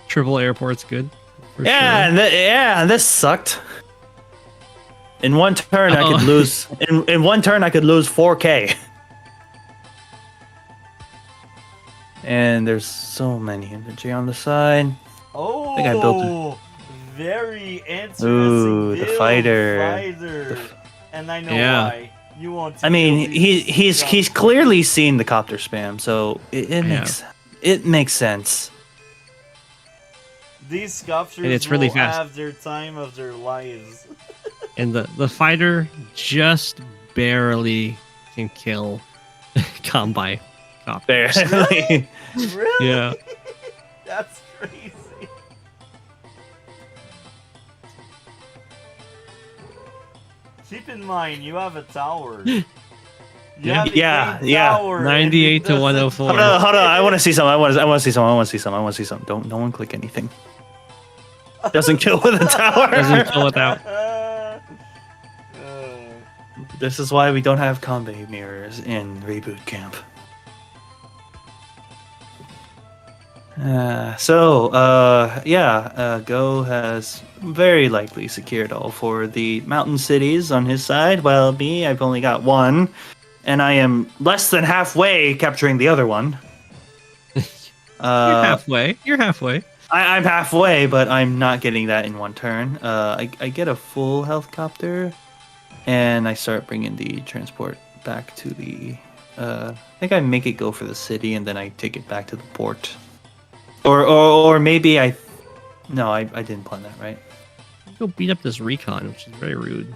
Triple airport's good. For Yeah, sure. and this sucked. In one turn, I could lose. In one turn, I could lose 4K. And there's so many infantry on the side. Oh, think I built very interesting. Ooh, the build, fighter. And I know Yeah. why. You want to I mean, kill these he's guys. clearly seen the copter spam, so it makes sense. These sculptures And it's really will fast. have their time of their lives. And the fighter just barely can kill Kanbei. Cop. Barely. Really? Yeah. That's crazy. Keep in mind, you have a tower. You Yeah. have a Yeah, great yeah. tower, and 98 it to doesn't 104. Hold on. I want to see something. I want to see something. Don't no one click anything. Doesn't kill with a tower. Doesn't kill without. This is why we don't have Kanbei mirrors in reboot camp. Go has very likely secured all for the mountain cities on his side, while me, I've only got one, and I am less than halfway capturing the other one. You're halfway. I'm halfway, but I'm not getting that in one turn. I get a full health copter, and I start bringing the transport back to the. I think I make it go for the city, and then I take it back to the port. Or maybe I. No, I didn't plan that right. Go beat up this recon, which is very rude.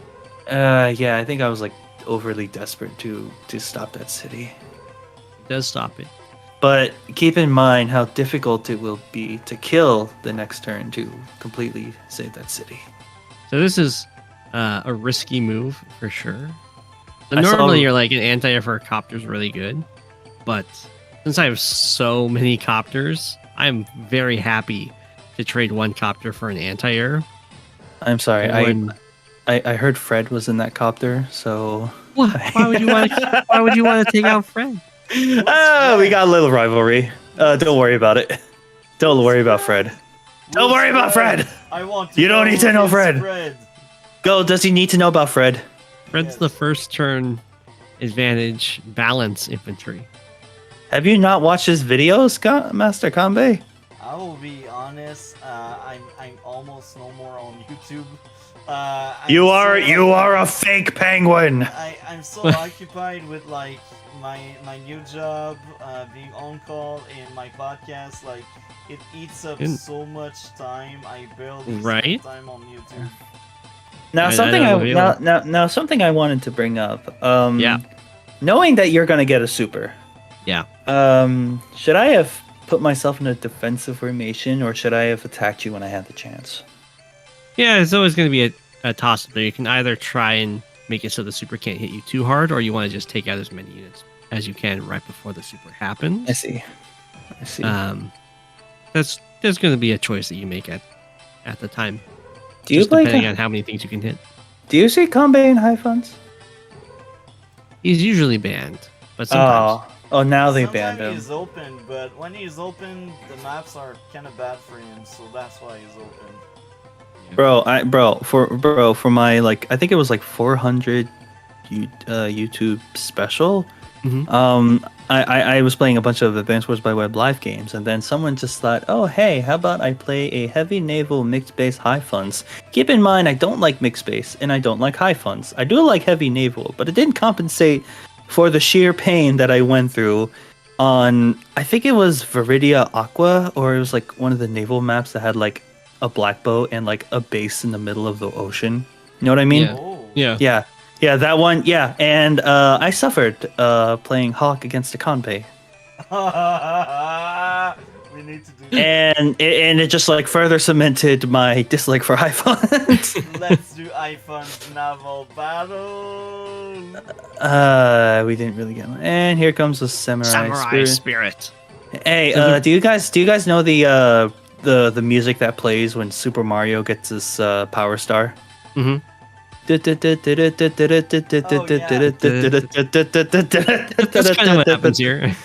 Yeah, I think I was like overly desperate to stop that city. It does stop it. But keep in mind how difficult it will be to kill the next turn to completely save that city. So this is a risky move for sure. So I saw- normally you're like an anti-air for a copter is really good, but since I have so many copters, I'm very happy to trade one copter for an anti-air. I'm sorry, When- I heard Fred was in that copter, so. What? Why would you want to? Why would you want to take out Fred? Oh, we got a little rivalry. Don't worry about it. Don't worry about Fred. Don't worry about Fred. I want to You don't need to know it's Fred. Go. Does he need to know about Fred? Fred's Yes. the first turn advantage balance infantry. Have you not watched his videos, Master Kanbei? I will be honest. I'm almost no more on YouTube. You are a fake penguin. I'm so occupied with like my new job, being on call, and my podcast. Like it eats up In- so much time. I barely Right? spend time on YouTube. Now I something know I, the now, feeling. now something I wanted to bring up. Yeah. Knowing that you're gonna get a super. Yeah. Should I have put myself in a defensive formation, or should I have attacked you when I had the chance? Yeah, it's always going to be a toss up there. You can either try and make it so the super can't hit you too hard, or you want to just take out as many units as you can right before the super happens. I see. That's going to be a choice that you make at the time. Do you just play? depending on how many things you can hit. Do you see Kanbei in high funds? He's usually banned, but sometimes. Oh, now they Sometimes banned him. he's open, but when he's open, the maps are kind of bad for him, so that's why he's open. For my like, I think it was like 400 YouTube special. I was playing a bunch of Advanced Wars by Web live games, and then someone just thought, oh, hey, how about I play a heavy naval mixed base high funds? Keep in mind, I don't like mixed base, and I don't like high funds. I do like heavy naval, but it didn't compensate for the sheer pain that I went through on, I think it was Viridia Aqua, or it was like one of the naval maps that had like a black boat and like a base in the middle of the ocean. You know what I mean? Yeah. Oh. Yeah. Yeah, that one. Yeah, and I suffered playing Hawk against a Kanbei, We need to do and it just like further cemented my dislike for high funds. Let's do iPhone's naval battle. We didn't really get one. And here comes the samurai, spirit. Hey, So do you guys know the music that plays when Super Mario gets his power star? Mm-hmm. That's That's kind of what happens here.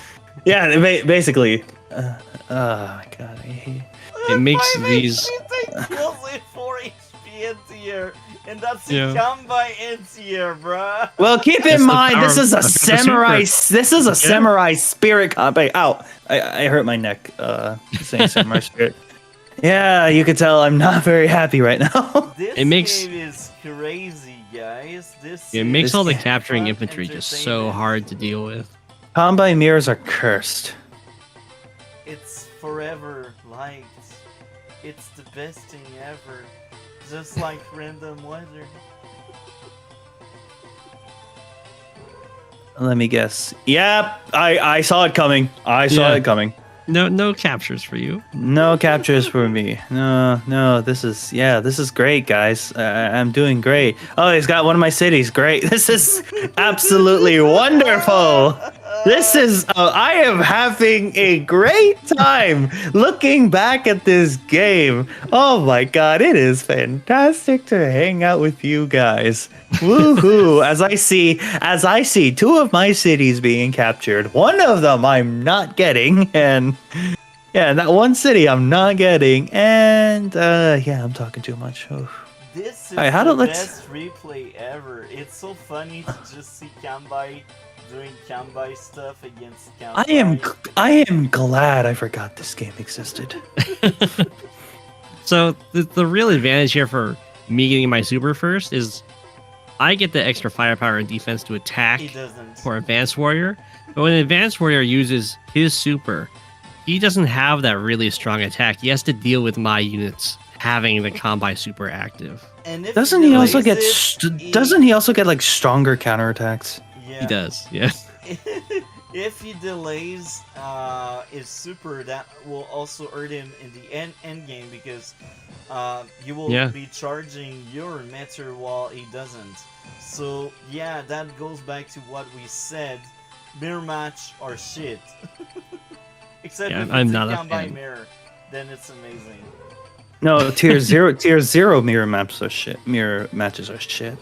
Yeah, basically. Oh my god, I hate. It makes 5 these. HP kills it 4 HP anti-air, and that's Yeah. a Kanbei anti-air, bruh. Well, keep That's in the mind, power this is a of the samurai. super. This is a samurai spirit Kanbei. Ow! I hurt my neck. Saying samurai spirit. Yeah, you can tell I'm not very happy right now. This It makes- game is crazy, guys. This It makes is all the This- capturing fun infantry just so entertainment. hard to deal with. Kanbei mirrors are cursed. It's forever liked. It's the best thing ever. Just like random weather. Let me guess. Yep, I saw it coming. I saw Yeah. it coming. No captures for you. No captures for me. No. This is great, guys. I'm doing great. Oh, he's got one of my cities. Great. This is absolutely wonderful. This is. I am having a great time looking back at this game. Oh my god, it is fantastic to hang out with you guys. Woohoo! As I see two of my cities being captured. One of them I'm not getting, and yeah, that one city I'm not getting, and yeah, I'm talking too much. Oof. This is Alright, how the do- let's- best replay ever. It's so funny to just see Kanbei doing Kanbei stuff against Kanbei. I am glad I forgot this game existed. So the real advantage here for me getting my super first is I get the extra firepower and defense to attack He doesn't. for Advanced Warrior. But when Advanced Warrior uses his super, he doesn't have that really strong attack. He has to deal with my units having the Kanbei super active. And if Doesn't he also get? delays it, Doesn't he also get like stronger counterattacks? Yeah. He does, yeah. If he delays his super, that will also hurt him in the end game because you will Yeah. be charging your meter while he doesn't. So yeah, that goes back to what we said. Mirror match or shit. Except Yeah, if I'm it's not a Kanbei fan. mirror, then it's amazing. No, tier zero mirror maps are shit. Mirror matches are shit.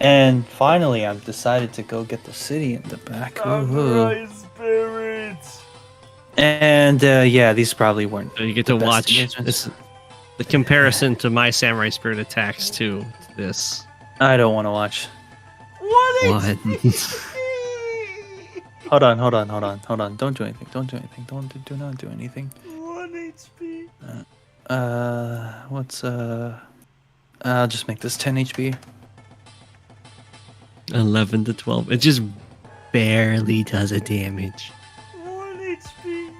And finally, I've decided to go get the city in the back. Woohoo. Samurai spirit. And yeah, these probably weren't. So you get to the best watch engagements. the comparison to my Samurai Spirit attacks to this. I don't want to watch. What? What? HP? Hold on. Don't do anything. Do not do anything. 1 HP. What's I'll just make this 10 HP. 11 to 12. It just barely does a damage. 1 HP.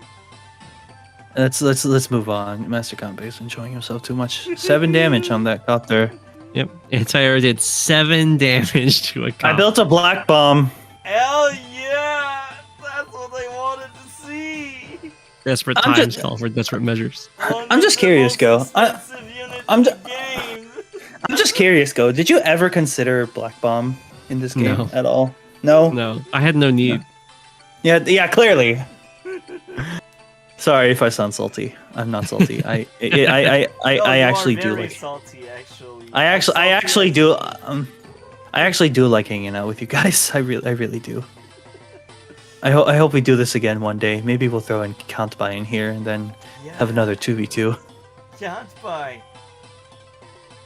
Let's move on. Master Kanbei is enjoying himself too much. 7 damage on that copter. Yep. Anti-air did 7 damage to a I cop. built a black bomb. Hell yeah! That's what I wanted to see. Desperate I'm times just- call for desperate measures. I'm just curious, Go. I'm I'm ju- game. I'm just curious, Go. Did you ever consider black bomb in this game No. at all? No. No, I had no need. Yeah. Clearly. Sorry if I sound salty. I'm not salty. I actually do like. Salty, actually. I actually do. I actually do like hanging out with you guys. I really do. I hope we do this again one day. Maybe we'll throw in Kanbei in here and then Yeah, have another 2v2. Can't buy.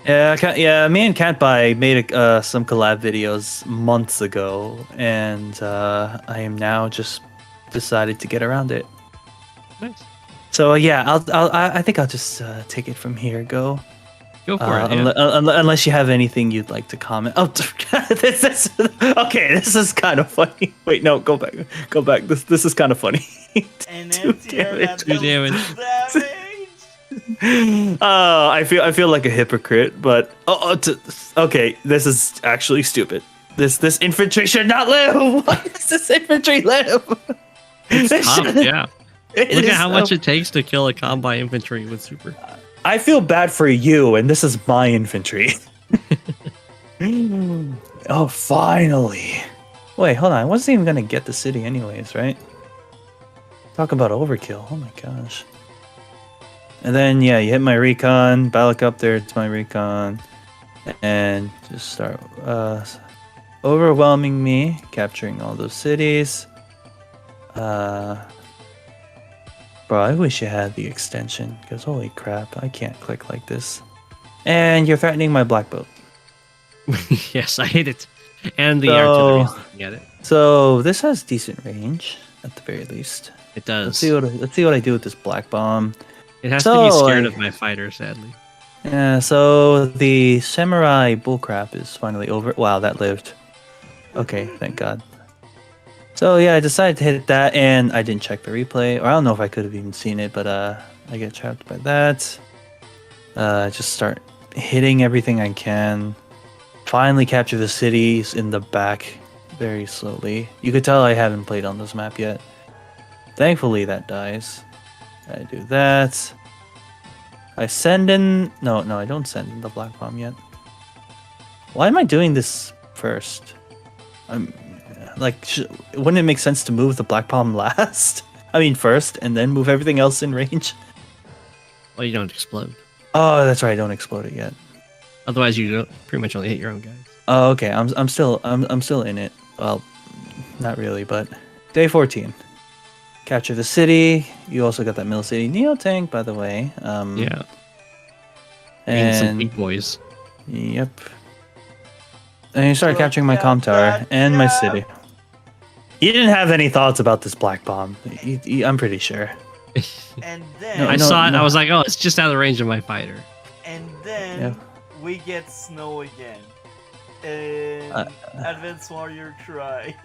Yeah, me and Kanbei made some collab videos months ago, and I am now just decided to get around it. Nice. So yeah, I think I'll just take it from here. Go. Go for it. Yeah. Unless you have anything you'd like to comment. Oh, this okay. This is kind of funny. Wait, no, go back. This is kind of funny. An Two anti-air that Two damage. deals damage. I feel like a hypocrite, but okay, this is actually stupid. This infantry should not live. Why does this infantry live? It's tough, yeah. Look It at is how much it takes to kill a Kanbei infantry with super. I feel bad for you, and this is my infantry. Oh, finally. Wait, hold on. I wasn't even gonna get the city anyways, right? Talk about overkill. Oh my gosh. And then, yeah, you hit my recon. Balak up there, it's my recon. And just start overwhelming me, capturing all those cities. Bro, I wish you had the extension, because holy crap, I can't click like this. And you're threatening my black boat. Yes, I hate it. And the So- artillery. Get it? So this has decent range, at the very least. It does. Let's see what I do with this black bomb. It has to be So, scared like- of my fighter, sadly. Yeah, so the samurai bullcrap is finally over. Wow, that lived. Okay, thank God. So yeah, I decided to hit that, and I didn't check the replay, or I don't know if I could have even seen it, but I get trapped by that. Just start hitting everything I can. Finally capture the cities in the back very slowly. You could tell I haven't played on this map yet. Thankfully that dies. I do that. I send in... No, I don't send in the black bomb yet. Why am I doing this first? I'm like, wouldn't it make sense to move the black bomb last? I mean, first, and then move everything else in range? Well, you don't explode. Oh, that's right. I don't explode it yet. Otherwise, you don't pretty much only hit your own guys. Oh, okay. I'm still in it. Well, not really, but day 14. Capture the city. You also got that middle city neo tank, by the way. Yeah. And some And big boys. yep. And you started Look capturing my at comm tower that and my gap. city. You didn't have any thoughts about this black bomb. I'm pretty sure. And No, then, I know- saw it. no. I was like, oh, it's just out of the range of my fighter. and then Yeah. we get snow again. And Advanced Warrior try.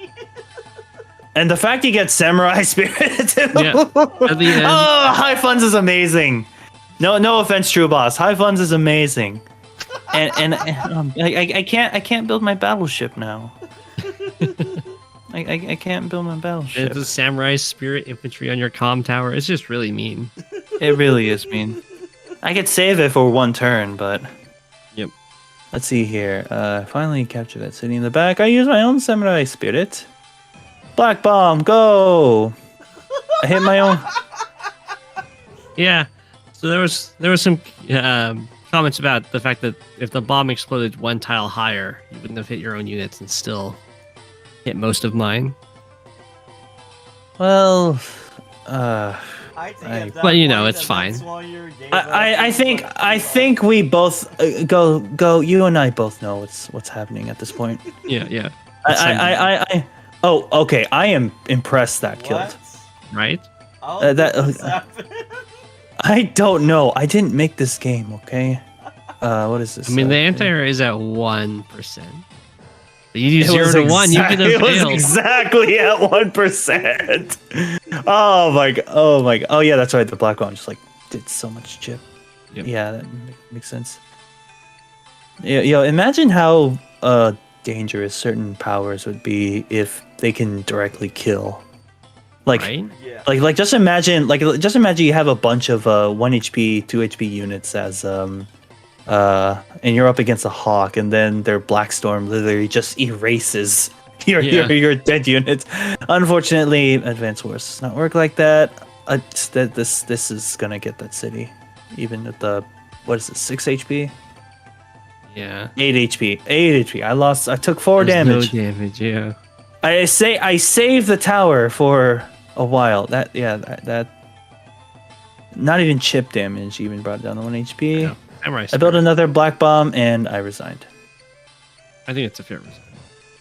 And the fact you get samurai spirit too. Yeah. At the end. Oh, high funds is amazing. No offense, true boss. High funds is amazing. And I can't build my battleship now. I can't build my battleship. It's a samurai spirit infantry on your comm tower. It's just really mean. It really is mean. I could save it for one turn, but Yep. let's see here. Finally capture that city in the back. I use my own samurai spirit. Black bomb, go! I hit my own. Yeah. So there was some comments about the fact that if the bomb exploded one tile higher, you wouldn't have hit your own units and still hit most of mine. Well, I think at that But, you know, point, it's fine. Advanced Warrior gave I up. think we both go. You and I both know what's happening at this point. Yeah. Oh, okay. I am impressed that killed. What? Right? How that- did this happen? I don't know. I didn't make this game. Okay. What is this? I mean, the anti-air is at 1%. But you do It was 0 to 1, you could have it was failed. exactly at 1%. Oh my god. Oh yeah, that's right. The black one just like did so much chip. Yep. Yeah, that makes sense. Yeah, yo, imagine how dangerous certain powers would be if they can directly kill. Like, Right? Yeah. like just imagine you have a bunch of 1 HP, 2 HP units as and you're up against a hawk, and then their black storm literally just erases your dead units. Unfortunately, Advanced Wars does not work like that. This is gonna get that city, even at the what is it, 6 HP, Yeah. 8 HP, 8 HP. I took 4 There's damage. No damage, yeah. I saved the tower for a while. That not even chip damage even brought it down to 1 HP. Yeah. Samurai I built Spirit. another black bomb and I resigned. I think it's a fair reason.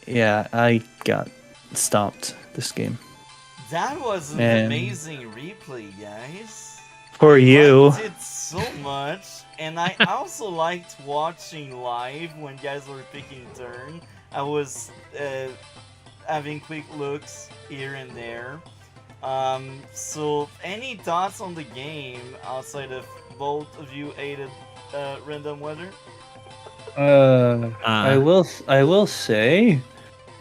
Yeah, I got stomped this game. That was an And- amazing replay, guys. For you. Liked it so much, and I also liked watching live when guys were picking turn. I was having quick looks here and there. So any thoughts on the game outside of both of you hated random weather? I will say,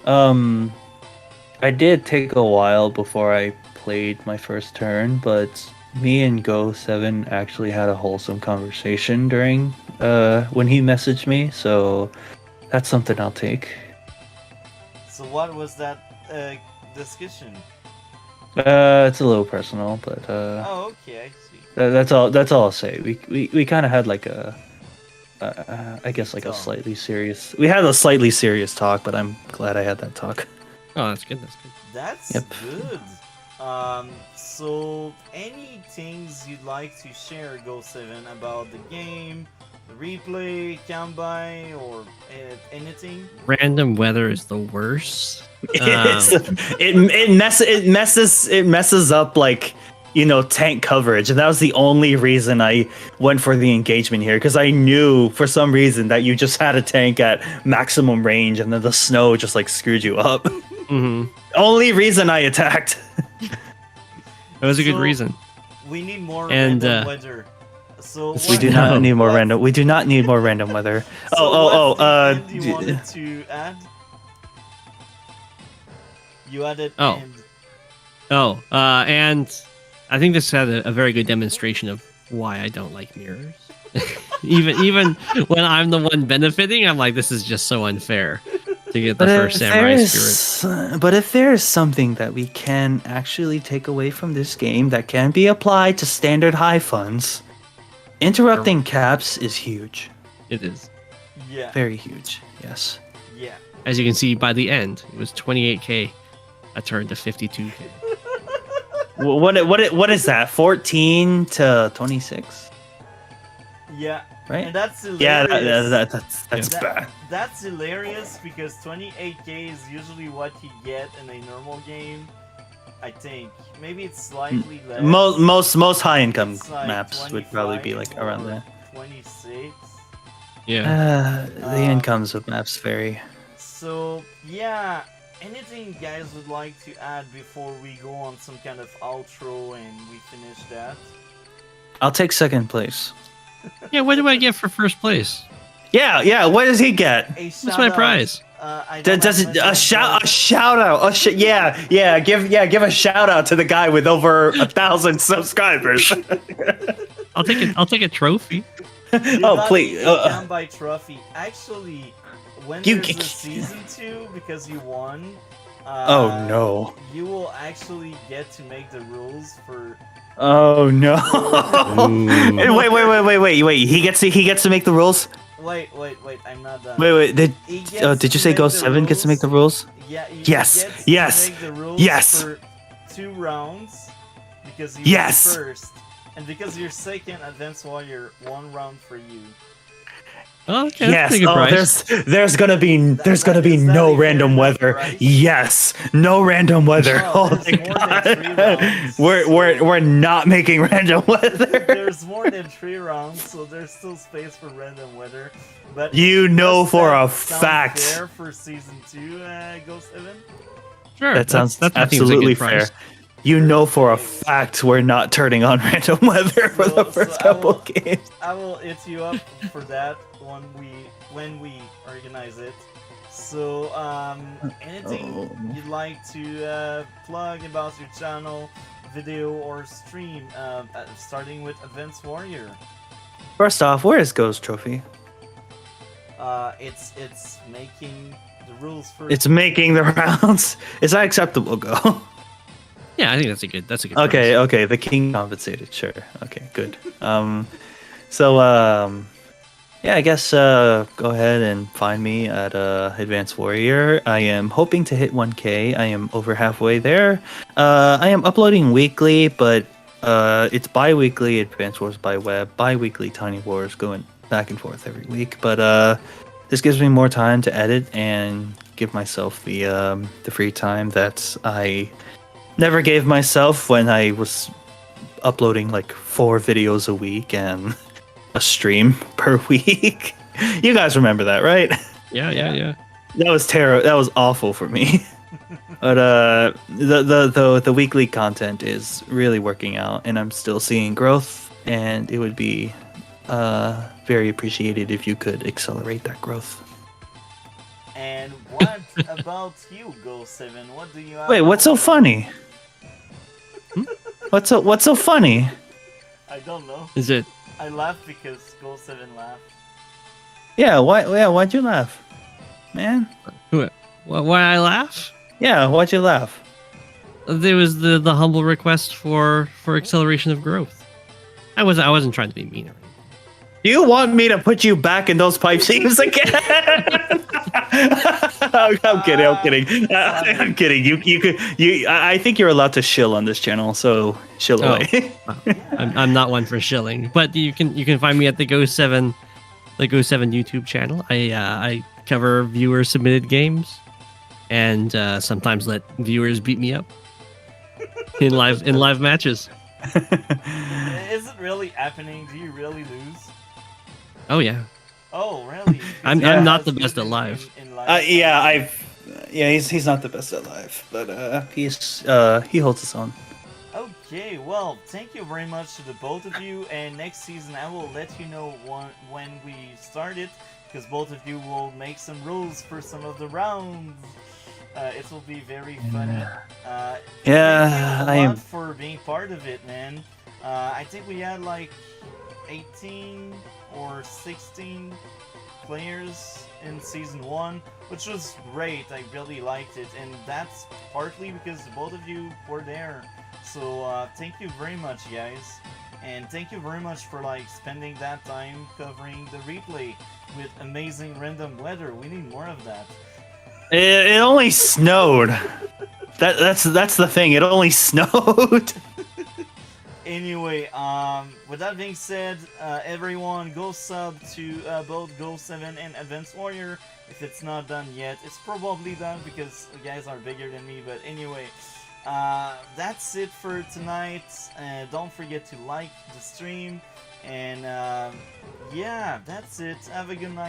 I did take a while before I played my first turn, but me and go7 actually had a wholesome conversation during when he messaged me, so that's something I'll take. So what was that discussion? It's a little personal, but Oh, okay, I see. that's all. That's all I'll say. We kind of had like a, I guess like a Talk. slightly serious. We had a slightly serious talk, but I'm glad I had that talk. Oh, that's good. That's good. That's Yep. good. So any things you'd like to share, go7, about the game, the replay, Kanbei, or anything? Random weather is the worst. It messes up like, you know, tank coverage, and that was the only reason I went for the engagement here, because I knew for some reason that you just had a tank at maximum range and then the snow just like screwed you up. hmm Only reason I attacked. That was a good So- reason. We need more And, random weather. So We what- do not No. need more what- random. We do not need more random weather. So what thing you wanted to add? You added Oh. and And I think this had a very good demonstration of why I don't like mirrors. even when I'm the one benefiting, I'm like, this is just so unfair to get the first samurai spirit. But if there is something that we can actually take away from this game that can be applied to standard high funds, interrupting caps is huge. It is. yeah, Very huge. Yes. yeah. As you can see, by the end, it was 28k. I turned to 52k. What is that? 14 to 26, Yeah, right? and that's hilarious. Yeah, that's That- bad. That's hilarious because 28k is usually what you get in a normal game. I think maybe it's slightly less. Most high income It's like maps would probably be like 25 around or there. 26. Yeah. The incomes of maps vary. So yeah, anything guys would like to add before we go on some kind of outro and we finish that? I'll take second place. Yeah, what do I get for first place? Yeah. What does he get? What's What's my prize? Does it, a shout out? Yeah. Give a shout out to the guy with over 1,000 subscribers. I'll take a trophy. Oh, please. By trophy. Actually, when You- there's a season 2, because you won. Oh no. You will actually get to make the rules for. Oh no. Ooh. Wait. He gets to make the rules. Wait. I'm not done. Wait. Did He gets did you to say make Go the 7 gets to make the rules? Yeah. He Yes, gets yes, to make the rules yes. for 2 rounds because you Yes. were first, and because you're second, Advanced Warrior, 1 round for you. Oh, okay, that's a Yes. pretty good Oh, prize. there's gonna be is that no a fair random enough weather. price? Yes, no random weather. Oh, Oh there's my more than 3 god. rounds. We're not making random weather. There's more than 3 rounds, so there's still space for random weather. But You know does for that a sound fact. fair for season 2, Go7? Sure. That sounds I think it's a absolutely good prize. fair. You know for a fact we're not turning on random weather for the So first I couple will- games. I will hit you up for that when we organize it. So, anything Oh. you'd like to plug about your channel, video, or stream, starting with Advanced Warrior? First off, where is Ghost Trophy? It's making the rules for. It's making the rounds. Is that acceptable, Go? Yeah, I think that's a good. Okay, prize. okay. The king compensated. Sure. Okay, good. Yeah, I guess go ahead and find me at Advanced Warrior. I am hoping to hit 1K. I am over halfway there. I am uploading weekly, but it's bi-weekly Advanced Wars by web, bi-weekly Tiny Wars going back and forth every week. But this gives me more time to edit and give myself the free time that I never gave myself when I was uploading like 4 videos a week and a stream per week. You guys remember that, right? Yeah. That was terrible. That was awful for me. But the weekly content is really working out, and I'm still seeing growth. And it would be very appreciated if you could accelerate that growth. And what about you, go7? What do you have? Wait, what's so funny? What's so funny? I don't know. Is it? I laughed because go7 laughed. Yeah, why'd you laugh, man? Why I laugh? Yeah, why'd you laugh? There was the humble request for acceleration of growth. I wasn't trying to be mean or anything. Do you want me to put you back in those pipe seams again? I'm kidding. I'm kidding. You could. I think you're allowed to shill on this channel, so shill away. I'm not one for shilling, but you can find me at the go7 YouTube channel. I cover viewer submitted games, and sometimes let viewers beat me up in live matches. Is it really happening? Do you really lose? Oh yeah. Oh really? I'm not the best at live. He's not the best at live, but he holds his own. Okay, well, thank you very much to the both of you, and next season I will let you know when we start it, because both of you will make some rules for some of the rounds. It will be very funny. Thank you a lot for being part of it, man. I think we had like 18 or 16 players in season 1, which was great. I really liked it, and that's partly because both of you were there. So thank you very much, guys, and thank you very much for like spending that time covering the replay with amazing random weather. We need more of that. It only snowed. That's the thing. It only snowed. Anyway, with that being said, everyone go sub to both go7 and Advanced Warrior. If it's not done yet, it's probably done because the guys are bigger than me. But anyway, that's it for tonight. Don't forget to like the stream, and yeah, that's it. Have a good night.